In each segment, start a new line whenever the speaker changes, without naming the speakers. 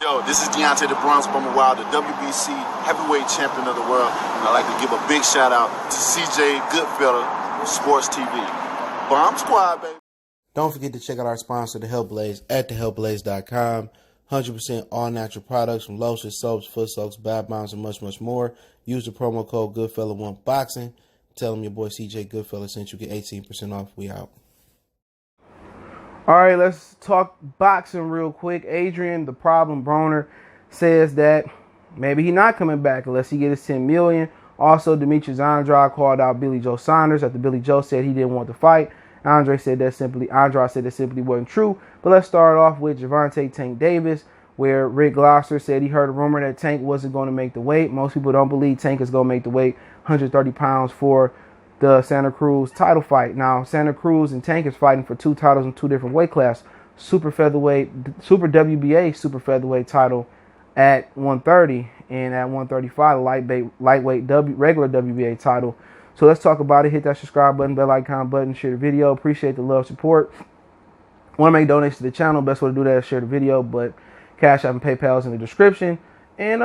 Yo, this is Deontay the Bronx Bomber Wild, the WBC heavyweight champion of the world. And I'd like to give a big shout out to CJ Goodfella, Sports TV. Bomb Squad, baby.
Don't forget to check out our sponsor, The Health Blaze, at thehealthblaze.com. 100% all natural products from lotions, soaps, foot soaks, bath bombs, and much, much more. Use the promo code Goodfella1Boxing. Tell them your boy CJ Goodfella sent you, get 18% off. We out.
All right, let's talk boxing real quick. Adrien, the problem, Broner, says that maybe he's not coming back unless he gets his $10 million. Also, Demetrius Andrade called out Billy Joe Saunders after Billy Joe said he didn't want to fight. Andrade said that simply wasn't true. But let's start off with Gervonta Tank Davis, where Rick Gloucester said he heard a rumor that Tank wasn't going to make the weight. Most people don't believe Tank is going to make the weight, 130 pounds for the Santa Cruz title fight. Now, Santa Cruz and Tank is fighting for 2 titles in 2 different weight classes. Super WBA super featherweight title at 130 and at 135 lightweight regular WBA title. So let's talk about it. Hit that subscribe button, bell icon button, share the video. Appreciate the love, support. Want to make donations to the channel? Best way to do that is share the video, but Cash App and PayPal is in the description. And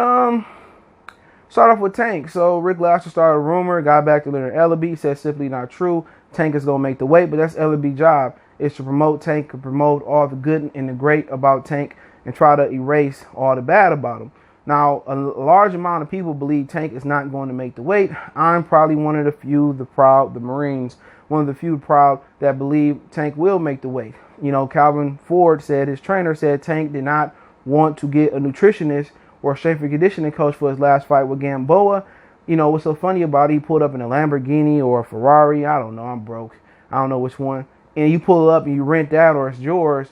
start off with Tank. So Rick Gloucester started a rumor, got back to Leonard Ellerbe, said simply not true. Tank is going to make the weight, but that's Ellerbe's job, is to promote Tank, and promote all the good and the great about Tank and try to erase all the bad about him. Now, a large amount of people believe Tank is not going to make the weight. I'm probably one of the few, the Marines, one of the few proud that believe Tank will make the weight. You know, Calvin Ford said, his trainer said Tank did not want to get a nutritionist or a strength and conditioning coach for his last fight with Gamboa. You know, what's so funny about it, he pulled up in a Lamborghini or a Ferrari. I don't know, I'm broke. I don't know which one. And you pull up and you rent that or it's yours,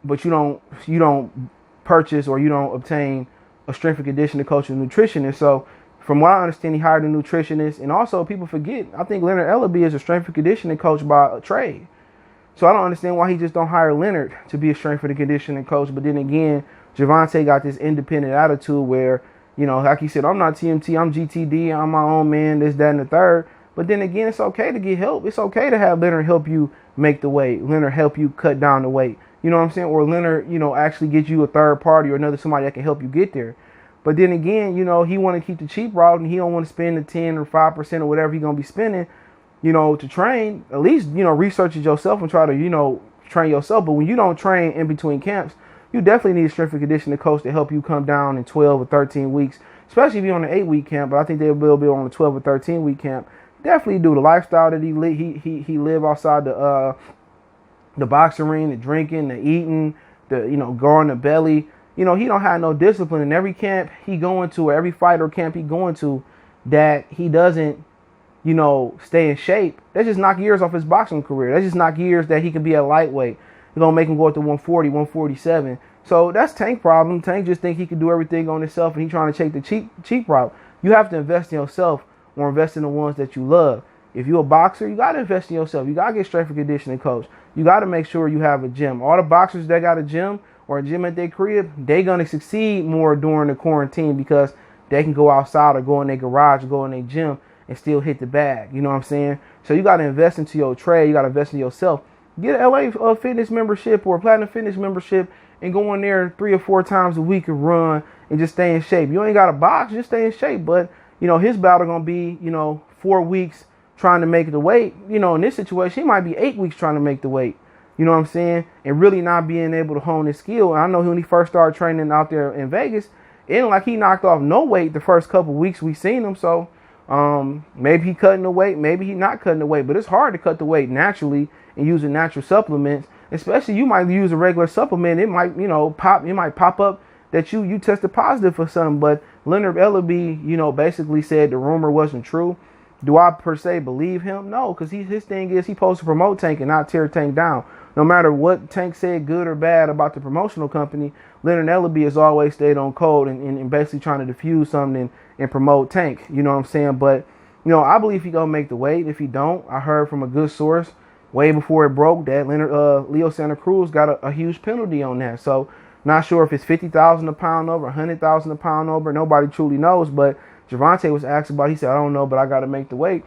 but you don't purchase or you don't obtain a strength and conditioning coach and nutritionist. So from what I understand, he hired a nutritionist. And also people forget, I think Leonard Ellerbe is a strength and conditioning coach by trade. So I don't understand why he just don't hire Leonard to be a strength and conditioning coach. But then again, Gervonta got this independent attitude where, you know, like he said, I'm not TMT, I'm GTD, I'm my own man, this, that, and the third. But then again, it's okay to get help. It's okay to have Leonard help you make the weight. Leonard help you cut down the weight. You know what I'm saying? Or Leonard, you know, actually get you a third party or another somebody that can help you get there. But then again, you know, he want to keep the cheap route and he don't want to spend the 10 or 5% or whatever he's going to be spending, you know, to train. At least, you know, research it yourself and try to, you know, train yourself. But when you don't train in between camps, you definitely need a strength and conditioning coach to help you come down in 12 or 13 weeks, especially if you're on an 8-week camp. But I think they will be on a 12 or 13-week camp. Definitely do the lifestyle that he live outside the boxing ring, the drinking, the eating, the, you know, growing the belly. You know, he don't have no discipline in every camp he going to, or every fight or camp he going to, that he doesn't, you know, stay in shape. That just knock years off his boxing career. That just knock years that he could be at lightweight. It's going to make him go up to 140, 147. So that's Tank's problem. Tank just think he can do everything on himself, and he trying to take the cheap route. You have to invest in yourself or invest in the ones that you love. If you're a boxer, you got to invest in yourself. You got to get strength and conditioning coach. You got to make sure you have a gym. All the boxers that got a gym or a gym at their crib, they going to succeed more during the quarantine because they can go outside or go in their garage or go in their gym and still hit the bag. You know what I'm saying? So you got to invest into your trade. You got to invest in yourself. Get an LA Fitness membership or a Platinum Fitness membership and go in there 3 or 4 times a week and run and just stay in shape. You ain't got to box, just stay in shape. But, you know, his battle going to be, you know, 4 weeks trying to make the weight. You know, in this situation, he might be 8 weeks trying to make the weight. You know what I'm saying? And really not being able to hone his skill. And I know when he first started training out there in Vegas, it ain't like he knocked off no weight the first couple weeks we seen him. So maybe he cutting the weight, maybe he not cutting the weight. But it's hard to cut the weight naturally and using natural supplements. Especially you might use a regular supplement. It might, you know, pop up that you tested positive for something. But Leonard Ellerbe, you know, basically said the rumor wasn't true. Do I per se believe him? No, because his thing is he supposed to promote Tank and not tear Tank down. No matter what Tank said, good or bad, about the promotional company, Leonard Ellerbe has always stayed on code and basically trying to diffuse something and promote Tank. You know what I'm saying? But, you know, I believe he going to make the weight. If he don't, I heard from a good source way before it broke that Leo Santa Cruz got a huge penalty on that. So, not sure if it's 50,000 a pound over, 100,000 a pound over. Nobody truly knows. But Gervonta was asked about it. He said, I don't know, but I got to make the weight.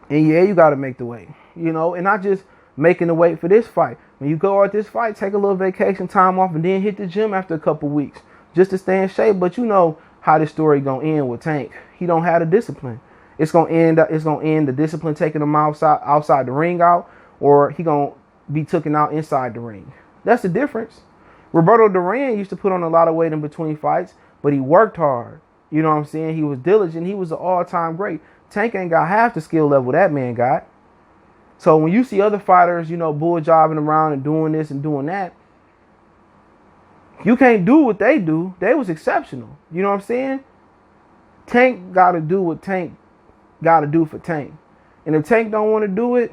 And yeah, you got to make the weight. You know, and not just making the weight for this fight. When you go out this fight, take a little vacation time off and then hit the gym after a couple weeks. just to stay in shape. But you know how this story gonna end with Tank. He don't have the discipline. It's gonna end the discipline taking him outside the ring out, or he gonna be taken out inside the ring. That's the difference. Roberto Duran used to put on a lot of weight in between fights, but he worked hard. You know what I'm saying? He was diligent. He was an all-time great. Tank ain't got half the skill level that man got. So when you see other fighters, you know, bull jobbing around and doing this and doing that, you can't do what they do. They was exceptional. You know what I'm saying? Tank got to do what Tank got to do for Tank. And if Tank don't want to do it,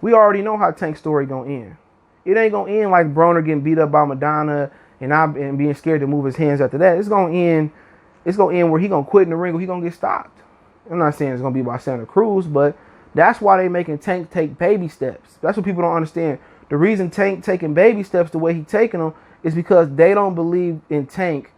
we already know how Tank's story going to end. It ain't going to end like Broner getting beat up by Madonna and being scared to move his hands after that. It's going to end where he going to quit in the ring or he going to get stopped. I'm not saying it's going to be by Santa Cruz, but that's why they making Tank take baby steps. That's what people don't understand. The reason Tank taking baby steps the way he taking them is because they don't believe in Tank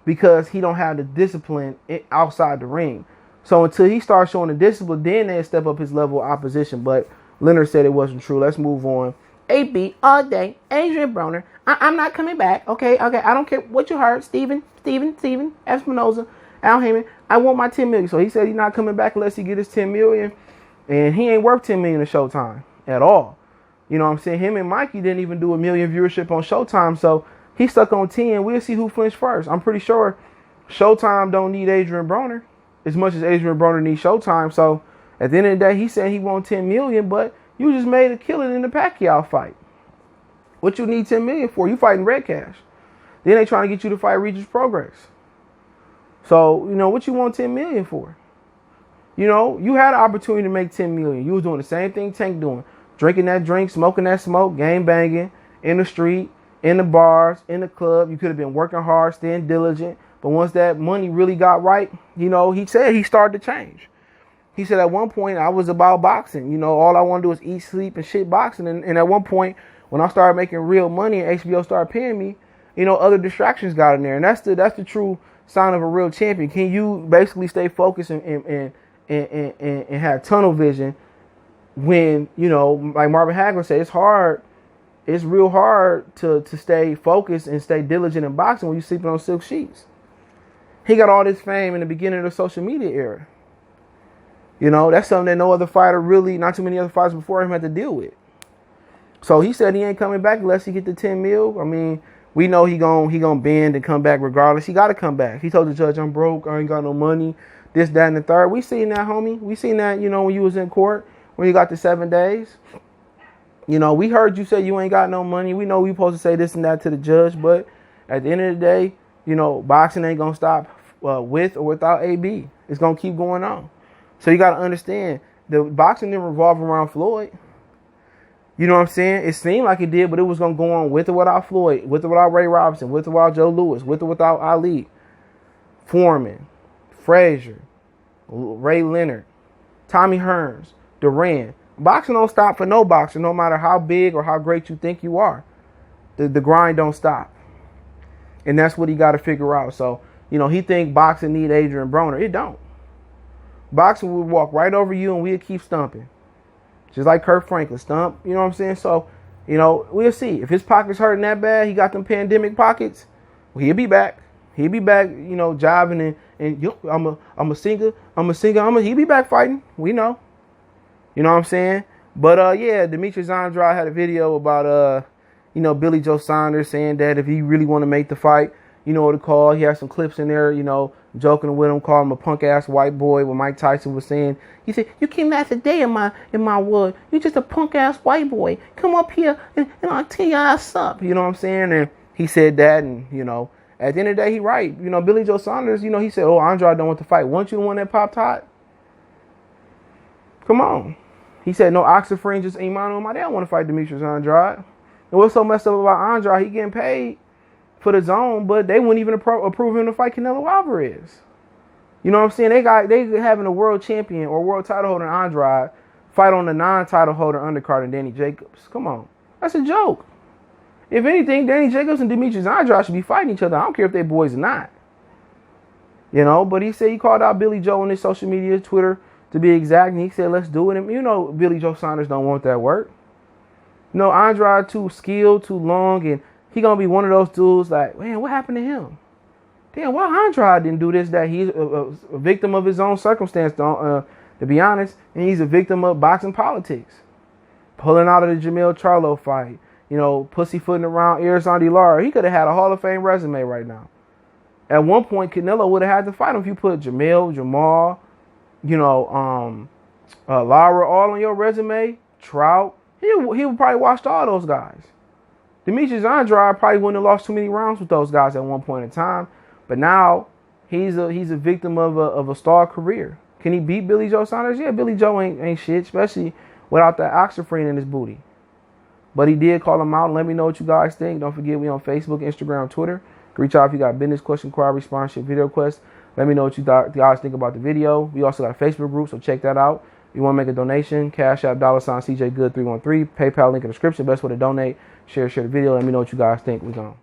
because he don't have the discipline outside the ring. So until he starts showing the discipline, then they step up his level of opposition. But Leonard said it wasn't true. Let's move on. AB all day. Adrien Broner. I'm not coming back. Okay. I don't care what you heard. Steven, Espinoza, Al Heyman. I want my $10 million. So he said he's not coming back unless he get his $10 million. And he ain't worth $10 million in Showtime at all. You know what I'm saying? Him and Mikey didn't even do $1 million viewership on Showtime. So he stuck on 10. We'll see who flinched first. I'm pretty sure Showtime don't need Adrien Broner as much as Adrien Broner needs Showtime. So at the end of the day, he said he won $10 million, but you just made a killing in the Pacquiao fight. What you need $10 million for? You fighting Red Cash. Then they trying to get you to fight Regis Progress. So, you know, what you want $10 million for? You know, you had an opportunity to make $10 million. You was doing the same thing Tank doing. Drinking that drink, smoking that smoke, game banging, in the street, in the bars, in the club. You could have been working hard, staying diligent. But once that money really got right, you know, he said he started to change. He said at one point, I was about boxing. You know, all I want to do is eat, sleep, and shit boxing. And at one point, when I started making real money and HBO started paying me, you know, other distractions got in there. And that's the true sign of a real champion. Can you basically stay focused and have tunnel vision when, you know, like Marvin Hagler said, it's real hard to stay focused and stay diligent in boxing when you're sleeping on silk sheets. He got all this fame in the beginning of the social media era. You know, that's something that no other fighter really, not too many other fighters before him had to deal with. So he said he ain't coming back unless he get the 10 mil. I mean, we know he gon' bend and come back regardless. He got to come back. He told the judge, I'm broke, I ain't got no money, this, that, and the third. We seen that, homie. We seen that, you know, when you was in court, when you got the 7 days. You know, we heard you say you ain't got no money. We know we supposed to say this and that to the judge, but at the end of the day, you know, boxing ain't going to stop with or without AB. It's going to keep going on. So you got to understand, the boxing didn't revolve around Floyd. You know what I'm saying? It seemed like it did, but it was going to go on with or without Floyd, with or without Ray Robinson, with or without Joe Louis, with or without Ali, Foreman, Frazier, Ray Leonard, Tommy Hearns, Duran. Boxing don't stop for no boxer, no matter how big or how great you think you are. The grind don't stop. And that's what he got to figure out. So, you know, he think boxing need Adrien Broner. It don't. Boxing would walk right over you and we'd keep stumping. Just like Kurt Franklin, stump, you know what I'm saying? So, you know, we'll see. If his pockets hurting that bad, he got them pandemic pockets, well, he'll be back. He'll be back, you know, jiving and I'm a singer, he'll be back fighting. We know. You know what I'm saying? But, yeah, Demetrius Andrade had a video about, you know, Billy Joe Saunders saying that if he really want to make the fight, you know what to call. He has some clips in there, you know, joking with him, calling him a punk-ass white boy, what Mike Tyson was saying. He said, you can't last a day in my wood. You're just a punk-ass white boy. Come up here and I'll tear your ass up. You know what I'm saying? And he said that, and, you know, at the end of the day, he right. You know, Billy Joe Saunders, you know, he said, oh, Andrade don't want to fight. Want you the one that popped hot? Come on. He said, no oxyfrine, just Imano. My dad want to fight Demetrius Andrade. And what's so messed up about Andrade, he getting paid for the zone, but they wouldn't even approve him to fight Canelo Alvarez. You know what I'm saying? They having a world champion or world title holder Andrade fight on the non-title holder undercard and Danny Jacobs. Come on. That's a joke. If anything, Danny Jacobs and Demetrius Andrade should be fighting each other. I don't care if they're boys or not. You know, but he said he called out Billy Joe on his social media, Twitter, to be exact, and he said, let's do it. And you know, Billy Joe Saunders don't want that work. You know, Andrade too skilled, too long, and he going to be one of those dudes like, man, what happened to him? damn, why Andrade didn't do this? That he's a victim of his own circumstance, to be honest, and he's a victim of boxing politics. Pulling out of the Jamil Charlo fight, you know, pussyfooting around Erzandi Lara. He could have had a Hall of Fame resume right now. At one point, Canelo would have had to fight him if you put Jamil, Jamal, you know, Lara all on your resume. Trout, he would probably watch all those guys. Demetrius Andrade probably wouldn't have lost too many rounds with those guys at one point in time. But now he's a victim of a star career. Can he beat Billy Joe Saunders? Yeah, Billy Joe ain't shit, especially without that oxyfrene in his booty. But he did call him out. Let me know what you guys think. Don't forget, we on Facebook, Instagram, Twitter. Reach out if you got business, question, inquiry, sponsorship, video requests. Let me know what you guys think about the video. We also got a Facebook group, so check that out. If you want to make a donation, Cash App, $CJ Good 313, PayPal link in the description. Best way to donate. Share the video. Let me know what you guys think. We gone.